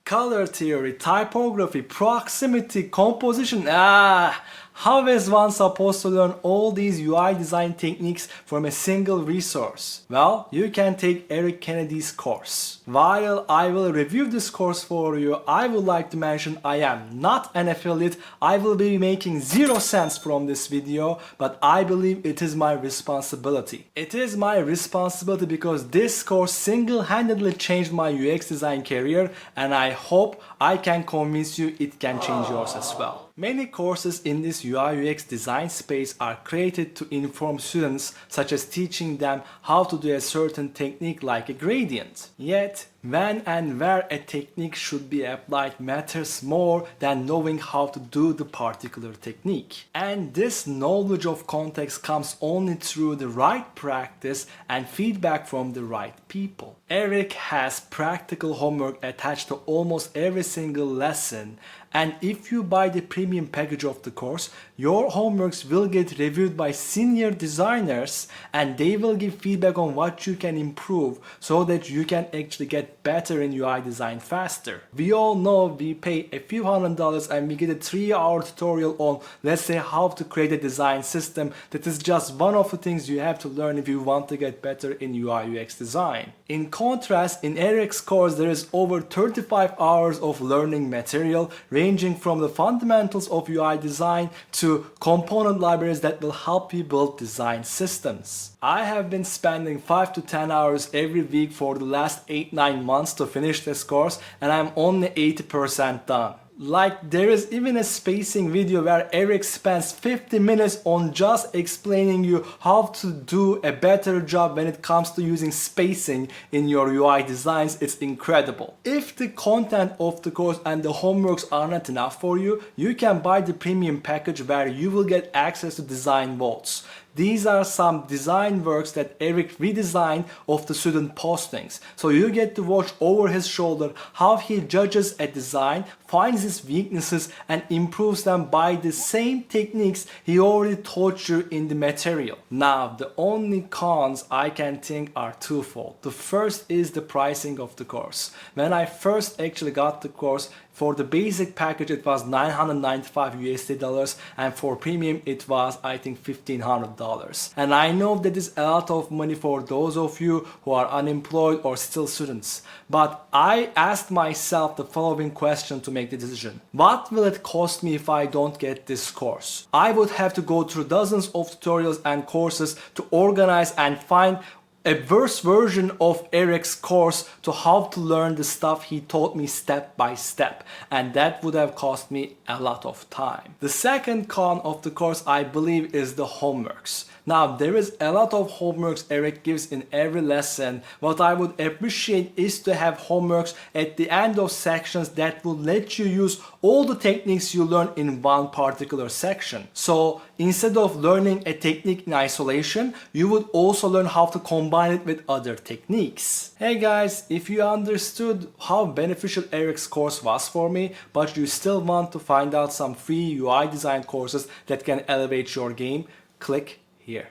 Color theory, typography, proximity, composition. How is one supposed to learn all these UI design techniques from a single resource? Well, you can take Eric Kennedy's course. While I will review this course for you, I would like to mention I am not an affiliate. I will be making 0 cents from this video, but I believe it is my responsibility. It is my responsibility because this course single-handedly changed my UX design career, and I hope I can convince you it can change yours as well. Many courses in this UI UX design space are created to inform students, such as teaching them how to do a certain technique like a gradient. Yet, when and where a technique should be applied matters more than knowing how to do the particular technique. And this knowledge of context comes only through the right practice and feedback from the right people. Eric has practical homework attached to almost every single lesson, and if you buy the premium package of the course, your homeworks will get reviewed by senior designers and they will give feedback on what you can improve so that you can actually get better in UI design faster. We all know we pay a few $100 and we get a 3-hour tutorial on, let's say, how to create a design system. That is just one of the things you have to learn if you want to get better in UI UX design. In contrast, in Eric's course there is over 35 hours of learning material ranging from the fundamentals of UI design to component libraries that will help you build design systems. I have been spending 5 to 10 hours every week for the last 8-9 months to finish this course, and I'm only 80% done. Like, there is even a spacing video where Eric spends 50 minutes on just explaining you how to do a better job when it comes to using spacing in your UI designs. It's incredible. If the content of the course and the homeworks are not enough for you, you can buy the premium package where you will get access to design votes. These are some design works that Eric redesigned of the student postings. So you get to watch over his shoulder how he judges a design, finds its weaknesses and improves them by the same techniques he already taught you in the material. Now, the only cons I can think are twofold. The first is the pricing of the course. When I first actually got the course, for the basic package it was $995 and for premium it was, I think, $1,500. And I know that is a lot of money for those of you who are unemployed or still students. But I asked myself the following question to make the decision. What will it cost me if I don't get this course? I would have to go through dozens of tutorials and courses to organize and find a worse version of Eric's course to how to learn the stuff he taught me step by step, and that would have cost me a lot of time. The second con of the course, I believe, is the homeworks. Now, there is a lot of homeworks Eric gives in every lesson. What I would appreciate is to have homeworks at the end of sections that will let you use all the techniques you learn in one particular section. So instead of learning a technique in isolation, you would also learn how to combine it with other techniques. Hey guys, if you understood how beneficial Eric's course was for me, but you still want to find out some free UI design courses that can elevate your game, click here.